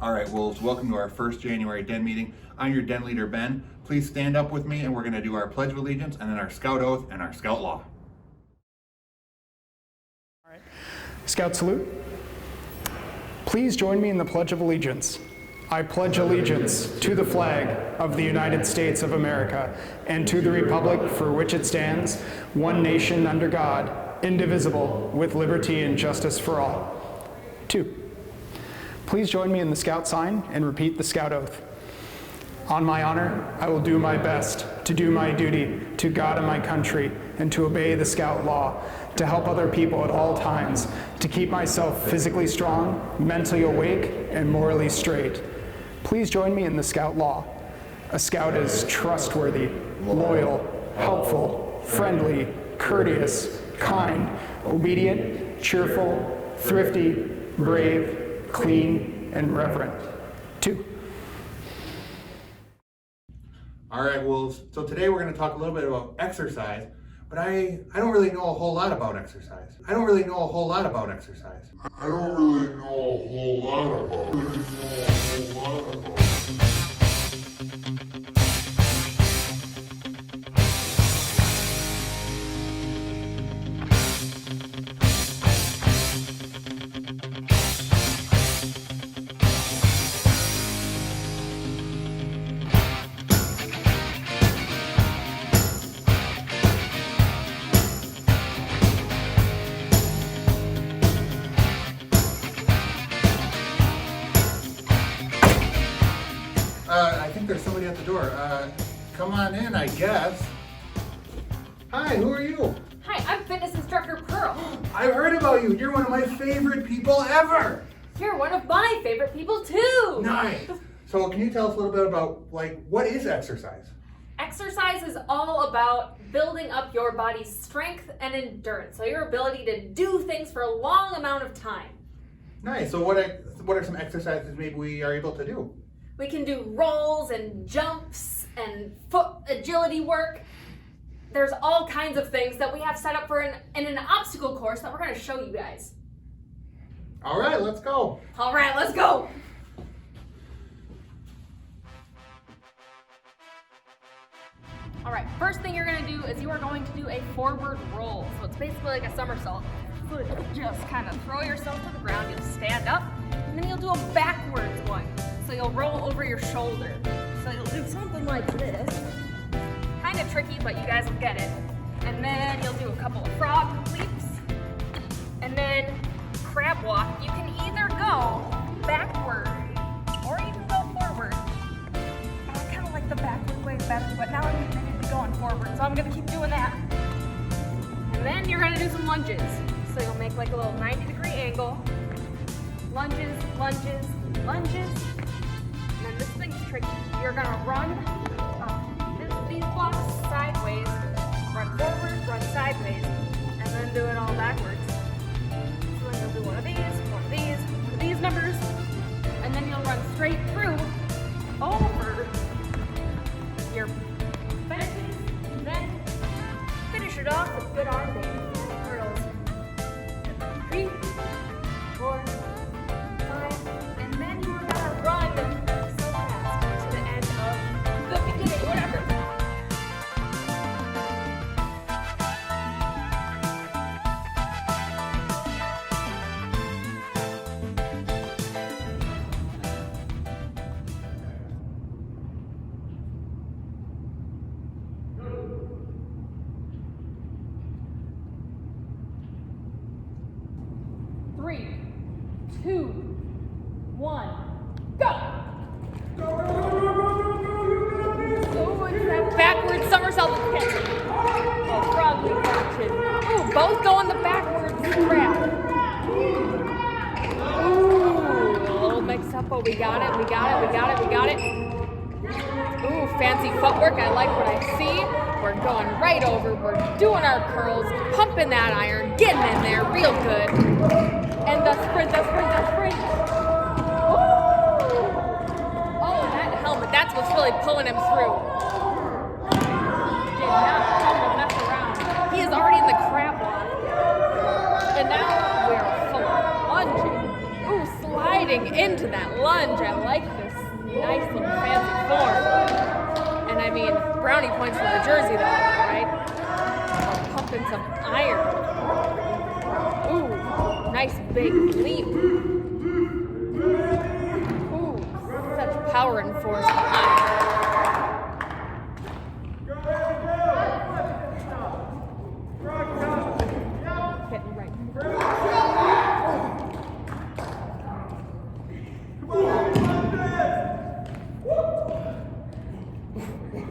All right, Wolves, welcome to our first January Den meeting. I'm your Den leader, Ben. Please stand up with me and we're gonna do our Pledge of Allegiance and then our Scout Oath and our Scout Law. All right. Scout salute. Please join me in the Pledge of Allegiance. I pledge allegiance to the flag of the United States of America and to the republic for which it stands, one nation under God, indivisible, with liberty and justice for all. 2. Please join me in the Scout sign and repeat the Scout Oath. On my honor, I will do my best to do my duty to God and my country and to obey the Scout law, to help other people at all times, to keep myself physically strong, mentally awake, and morally straight. Please join me in the Scout law. A Scout is trustworthy, loyal, helpful, friendly, courteous, kind, obedient, cheerful, thrifty, brave, clean, and reverent. 2. All right, Wolves, so today we're gonna talk a little bit about exercise, but I don't really know a whole lot about exercise. I think there's somebody at the door. Come on in, I guess. Hi, who are you? Hi, I'm fitness instructor Pearl. I've heard about you. You're one of my favorite people ever. You're one of my favorite people too. Nice. So can you tell us a little bit about, what is exercise? Exercise is all about building up your body's strength and endurance, so your ability to do things for a long amount of time. Nice. So what are some exercises maybe we are able to do? We can do rolls and jumps and foot agility work. There's all kinds of things that we have set up for in an obstacle course that we're going to show you guys. All right, let's go. All right, let's go. All right, first thing you're going to do is you are going to do a forward roll. So it's basically like a somersault. So you just kind of throw yourself to the ground, you'll stand up, and then you'll do a backwards one. So you'll roll over your shoulder. So you'll do something like this. Kind of tricky, but you guys will get it. And then you'll do a couple of frog leaps. And then crab walk. You can either go backward or you can go forward. I kind of like the backward way better, but now I'm getting into going forward. So I'm going to keep doing that. And then you're going to do some lunges. So you'll make like a little 90-degree angle. Lunges, lunges, lunges. And then this thing's tricky. You're gonna run these blocks sideways, run forward, run sideways, and then do it all backwards. So then you'll do one of these numbers, and then you'll run straight through over your benches, and then finish it off with good arm curls. 3, 4, 5, and then you're gonna run so fast to the end of the beginning, whatever. Three, 2, 1, go! So it's that backwards somersault action. Oh, frog leap action. Ooh, both go on the backwards grab. Ooh, a little mix up, but we got it, we got it, we got it, we got it. Ooh, fancy footwork, I like what I see. We're going right over, we're doing our curls, pumping that iron, getting in there real good. And the sprint, the sprint, the sprint. Ooh. Oh, that helmet, that's what's really pulling him through. Did not come to mess around. He is already in the crab walk. And now we're full on lunging. Ooh, sliding. working into that lunge. I like this nice little fancy form. And I mean, brownie points for the jersey though, right? We're pumping some iron. Ooh, nice big leap. Ooh, such power and force behind. Hitting right.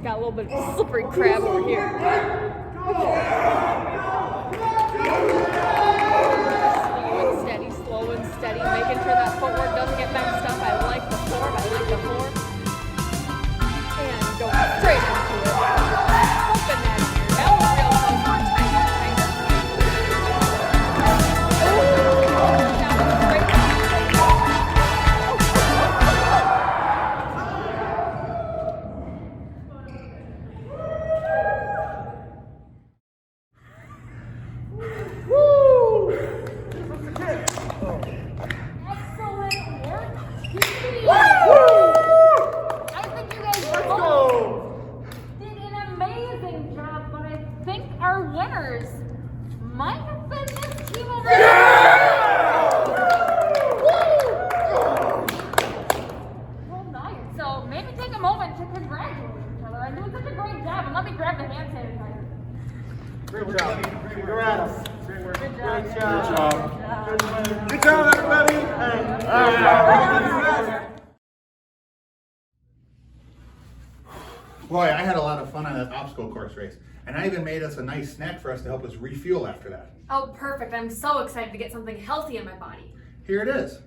Got a little bit of slippery crab over here. Slow and steady, making sure that footwork doesn't get messed up. I like the form, and go straight into it. Open that ear. That was real close. More tighter. Now straight to might have been this team over there. Well, nice. So maybe take a moment to congratulate each other. I'm doing such a great job. And let me grab the hand sanitizer. Great job. Congrats. Great work. Good job. Great job. Good job, everybody. Boy, I had a lot of fun on that obstacle course race. And I even made us a nice snack for us to help us refuel after that. Oh, perfect. I'm so excited to get something healthy in my body. Here it is.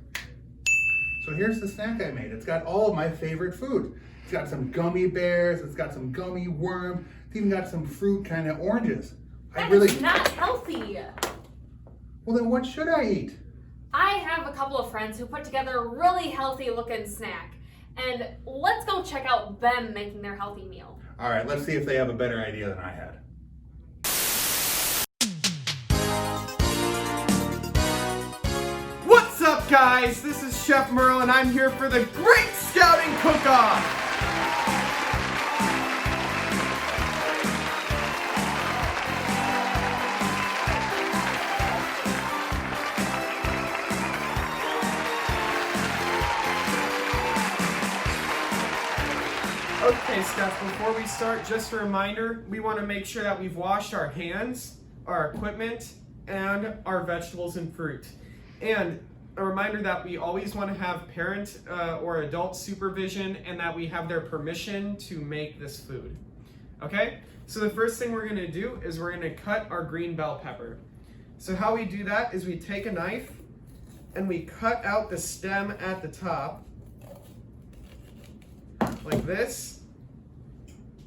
So here's the snack I made. It's got all of my favorite food. It's got some gummy bears, it's got some gummy worm, it's even got some fruit kind of oranges. That's not healthy. Well, then what should I eat? I have a couple of friends who put together a really healthy looking snack. And let's go check out them making their healthy meal. All right, let's see if they have a better idea than I had. What's up, guys? This is Chef Merle, and I'm here for the Great Scouting Cook-Off. Okay, Scouts, before we start, just a reminder, we want to make sure that we've washed our hands, our equipment, and our vegetables and fruit. And a reminder that we always want to have parent or adult supervision and that we have their permission to make this food. Okay? So the first thing we're going to do is we're going to cut our green bell pepper. So how we do that is we take a knife and we cut out the stem at the top like this.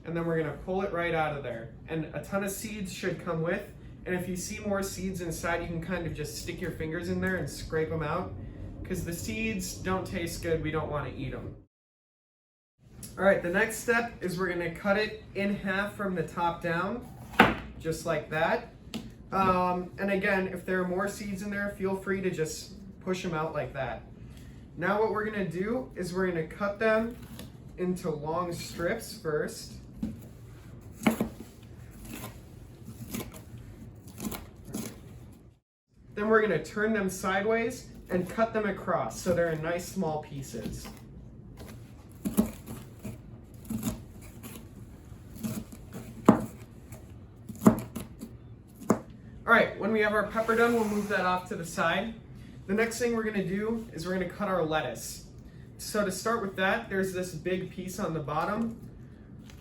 And then we're gonna pull it right out of there. And a ton of seeds should come with. And if you see more seeds inside, you can kind of just stick your fingers in there and scrape them out. Because the seeds don't taste good, we don't wanna eat them. All right, the next step is we're gonna cut it in half from the top down, just like that. And again, if there are more seeds in there, feel free to just push them out like that. Now what we're gonna do is we're gonna cut them into long strips first. Then we're going to turn them sideways and cut them across so they're in nice small pieces. Alright, when we have our pepper done, we'll move that off to the side. The next thing we're going to do is we're going to cut our lettuce. So to start with that, there's this big piece on the bottom.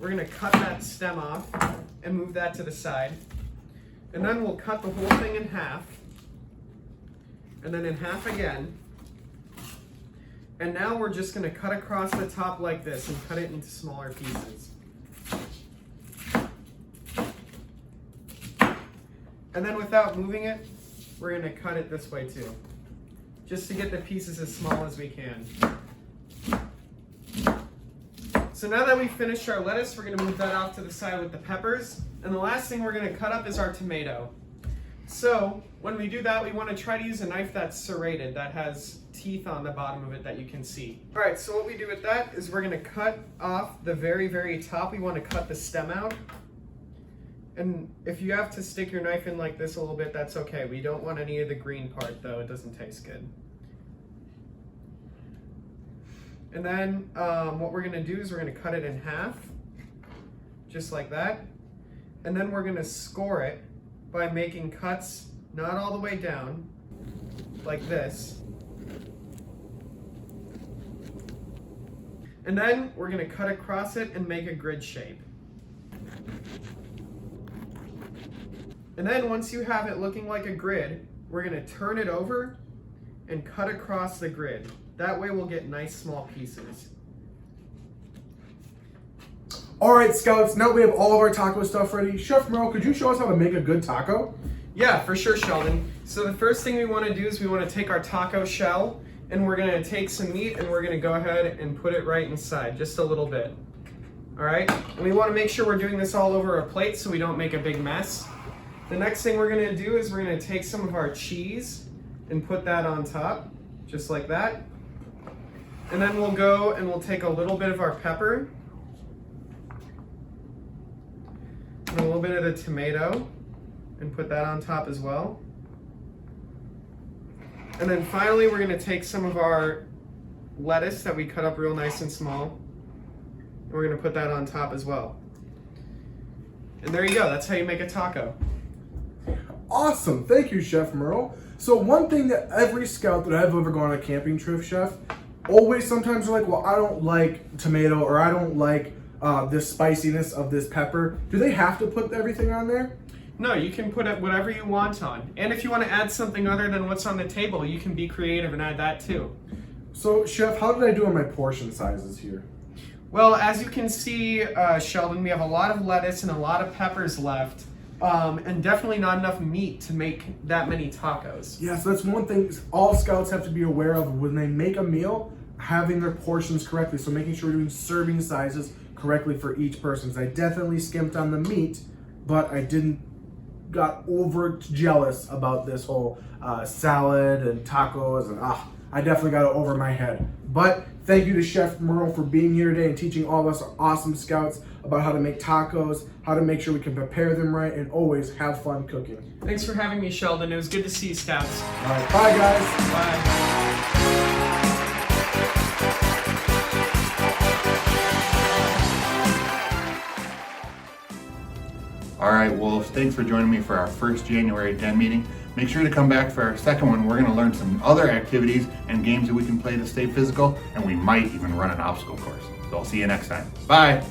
We're going to cut that stem off and move that to the side. And then we'll cut the whole thing in half. And then in half again. And now we're just going to cut across the top like this and cut it into smaller pieces. And then without moving it, we're going to cut it this way too. Just to get the pieces as small as we can. So now that we've finished our lettuce, we're going to move that off to the side with the peppers. And the last thing we're going to cut up is our tomato. So when we do that, we want to try to use a knife that's serrated, that has teeth on the bottom of it that you can see. All right, so what we do with that is we're going to cut off the very, very top. We want to cut the stem out. And if you have to stick your knife in like this a little bit, that's okay. We don't want any of the green part though, it doesn't taste good. And then what we're gonna do is we're gonna cut it in half, just like that. And then we're gonna score it by making cuts not all the way down, like this. And then we're gonna cut across it and make a grid shape. And then once you have it looking like a grid, we're gonna turn it over and cut across the grid. That way we'll get nice small pieces. All right, Scouts, now we have all of our taco stuff ready. Chef Merle, could you show us how to make a good taco? Yeah, for sure, Sheldon. So the first thing we wanna do is we wanna take our taco shell and we're gonna take some meat and we're gonna go ahead and put it right inside, just a little bit. All right, and we wanna make sure we're doing this all over a plate so we don't make a big mess. The next thing we're gonna do is we're gonna take some of our cheese and put that on top, just like that. And then we'll go and we'll take a little bit of our pepper and a little bit of the tomato and put that on top as well. And then finally we're gonna take some of our lettuce that we cut up real nice and small, and we're gonna put that on top as well. And there you go, that's how you make a taco. Awesome, thank you, Chef Merle. So one thing that every Scout that I've ever gone on a camping trip, Chef, always sometimes they're like, well, I don't like tomato or I don't like this spiciness of this pepper. Do they have to put everything on there? No, you can put whatever you want on. And if you want to add something other than what's on the table, you can be creative and add that too. So, Chef, how did I do on my portion sizes here? Well, as you can see, Sheldon, we have a lot of lettuce and a lot of peppers left. And definitely not enough meat to make that many tacos. Yeah, so that's one thing all Scouts have to be aware of when they make a meal, having their portions correctly. So making sure we're doing serving sizes correctly for each person. So I definitely skimped on the meat, but I got over jealous about this whole salad and tacos, and I definitely got it over my head. But thank you to Chef Merle for being here today and teaching all of us awesome Scouts about how to make tacos, how to make sure we can prepare them right, and always have fun cooking. Thanks for having me, Sheldon. It was good to see you, Scouts. All right, bye guys. Bye. All right, Wolves, thanks for joining me for our first January Den meeting. Make sure to come back for our second one. We're gonna learn some other activities and games that we can play to stay physical, and we might even run an obstacle course. So I'll see you next time. Bye.